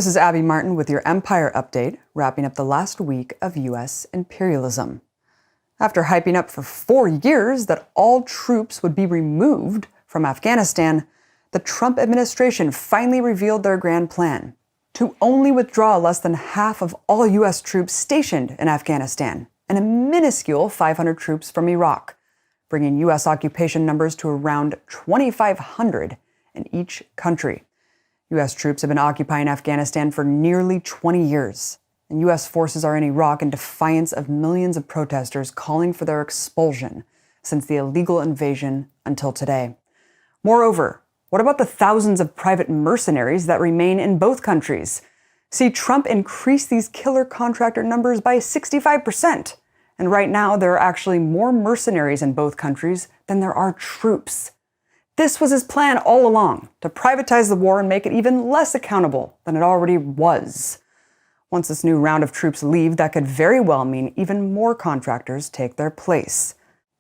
This is Abby Martin with your Empire Update, wrapping up the last week of U.S. imperialism. After hyping up for 4 years that all troops would be removed from Afghanistan, the Trump administration finally revealed their grand plan to only withdraw less than half of all U.S. troops stationed in Afghanistan and a minuscule 500 troops from Iraq, bringing U.S. occupation numbers to around 2,500 in each country. U.S. troops have been occupying Afghanistan for nearly 20 years, and U.S. forces are in Iraq in defiance of millions of protesters calling for their expulsion since the illegal invasion until today. Moreover, what about the thousands of private mercenaries that remain in both countries? See, Trump increased these killer contractor numbers by 65%, and right now there are actually more mercenaries in both countries than there are troops. This was his plan all along, to privatize the war and make it even less accountable than it already was. Once this new round of troops leave, that could very well mean even more contractors take their place.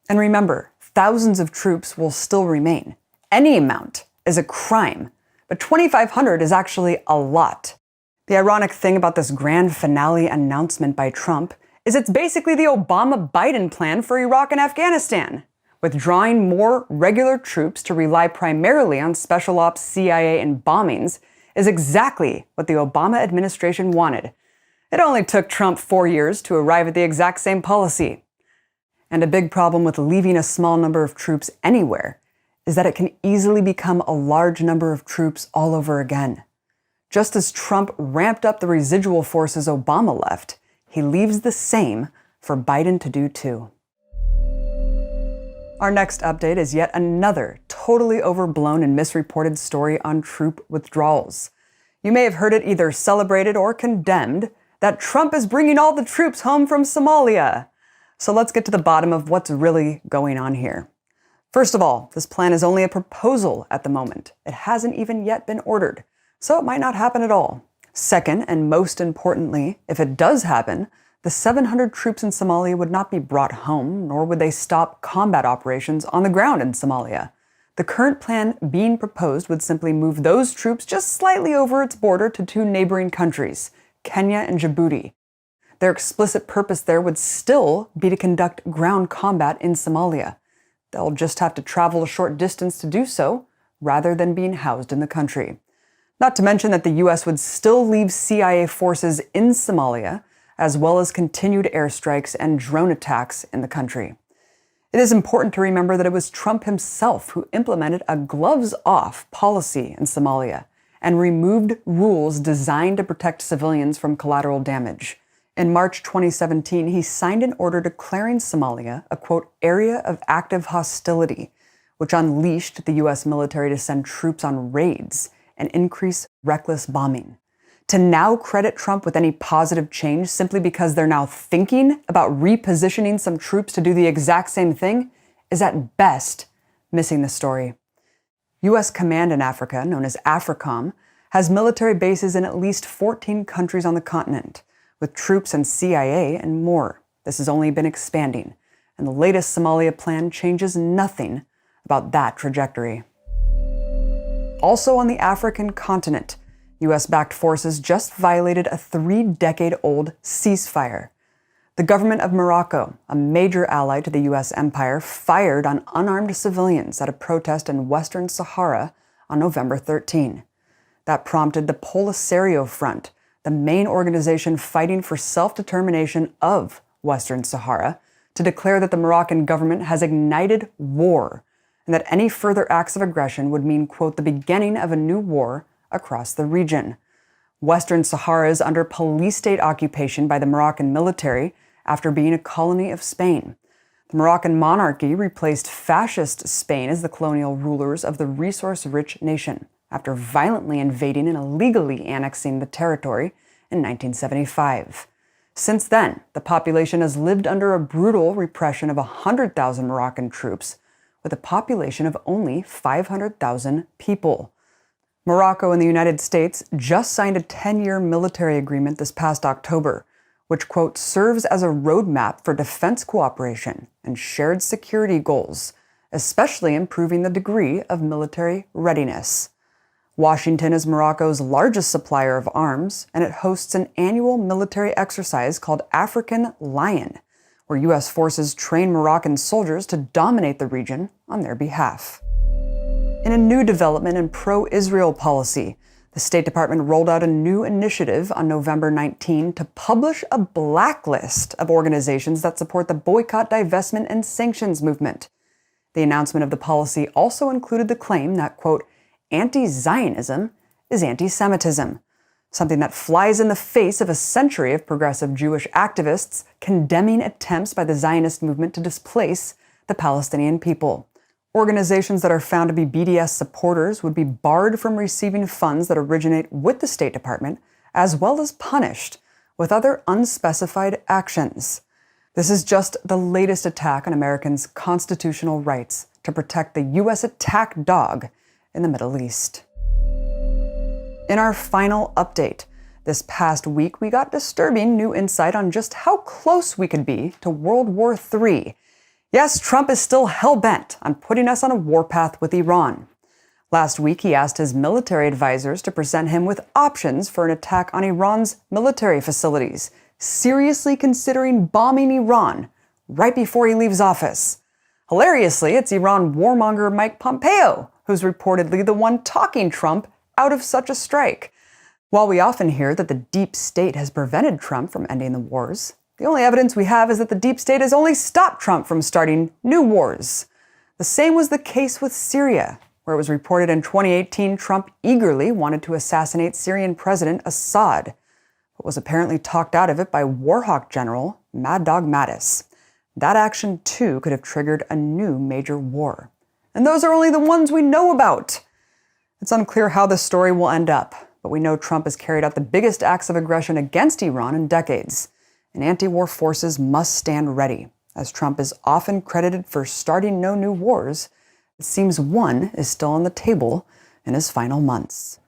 And remember, thousands of troops will still remain. Any amount is a crime, but 2,500 is actually a lot. The ironic thing about this grand finale announcement by Trump is it's basically the Obama-Biden plan for Iraq and Afghanistan. Withdrawing more regular troops to rely primarily on special ops, CIA, and bombings is exactly what the Obama administration wanted. It only took Trump 4 years to arrive at the exact same policy. And a big problem with leaving a small number of troops anywhere is that it can easily become a large number of troops all over again. Just as Trump ramped up the residual forces Obama left, he leaves the same for Biden to do too. Our next update is yet another totally overblown and misreported story on troop withdrawals. You may have heard it either celebrated or condemned that Trump is bringing all the troops home from Somalia. So let's get to the bottom of what's really going on here. First of all, this plan is only a proposal at the moment. It hasn't even yet been ordered, so it might not happen at all. Second, and most importantly, if it does happen, the 700 troops in Somalia would not be brought home, nor would they stop combat operations on the ground in Somalia. The current plan being proposed would simply move those troops just slightly over its border to 2 neighboring countries, Kenya and Djibouti. Their explicit purpose there would still be to conduct ground combat in Somalia. They'll just have to travel a short distance to do so, rather than being housed in the country. Not to mention that the U.S. would still leave CIA forces in Somalia, as well as continued airstrikes and drone attacks in the country. It is important to remember that it was Trump himself who implemented a gloves-off policy in Somalia and removed rules designed to protect civilians from collateral damage. In March 2017, he signed an order declaring Somalia a, quote, area of active hostility, which unleashed the U.S. military to send troops on raids and increase reckless bombing. To now credit Trump with any positive change simply because they're now thinking about repositioning some troops to do the exact same thing is at best missing the story. U.S. Command in Africa, known as AFRICOM, has military bases in at least 14 countries on the continent, with troops and CIA and more. This has only been expanding, and the latest Somalia plan changes nothing about that trajectory. Also on the African continent, U.S.-backed forces just violated a 3-decade-old ceasefire. The government of Morocco, a major ally to the U.S. empire, fired on unarmed civilians at a protest in Western Sahara on November 13. That prompted the Polisario Front, the main organization fighting for self-determination of Western Sahara, to declare that the Moroccan government has ignited war and that any further acts of aggression would mean, quote, the beginning of a new war across the region. Western Sahara is under police state occupation by the Moroccan military after being a colony of Spain. The Moroccan monarchy replaced fascist Spain as the colonial rulers of the resource-rich nation after violently invading and illegally annexing the territory in 1975. Since then, the population has lived under a brutal repression of 100,000 Moroccan troops, with a population of only 500,000 people. Morocco and the United States just signed a 10-year military agreement this past October, which, quote, serves as a roadmap for defense cooperation and shared security goals, especially improving the degree of military readiness. Washington is Morocco's largest supplier of arms, and it hosts an annual military exercise called African Lion, where U.S. forces train Moroccan soldiers to dominate the region on their behalf. In a new development in pro-Israel policy, the State Department rolled out a new initiative on November 19 to publish a blacklist of organizations that support the boycott, divestment, and sanctions movement. The announcement of the policy also included the claim that, quote, anti-Zionism is anti-Semitism, something that flies in the face of a century of progressive Jewish activists condemning attempts by the Zionist movement to displace the Palestinian people. Organizations that are found to be BDS supporters would be barred from receiving funds that originate with the State Department, as well as punished with other unspecified actions. This is just the latest attack on Americans' constitutional rights to protect the U.S. attack dog in the Middle East. In our final update, this past week we got disturbing new insight on just how close we could be to World War III. Yes, Trump is still hell-bent on putting us on a warpath with Iran. Last week he asked his military advisors to present him with options for an attack on Iran's military facilities, seriously considering bombing Iran right before he leaves office. Hilariously, it's Iran warmonger Mike Pompeo who's reportedly the one talking Trump out of such a strike. While we often hear that the deep state has prevented Trump from ending the wars, the only evidence we have is that the deep state has only stopped Trump from starting new wars. The same was the case with Syria, where it was reported in 2018 Trump eagerly wanted to assassinate Syrian President Assad, but was apparently talked out of it by Warhawk General Mad Dog Mattis. That action, too, could have triggered a new major war. And those are only the ones we know about. It's unclear how this story will end up, but we know Trump has carried out the biggest acts of aggression against Iran in decades, and anti-war forces must stand ready. As Trump is often credited for starting no new wars, it seems one is still on the table in his final months.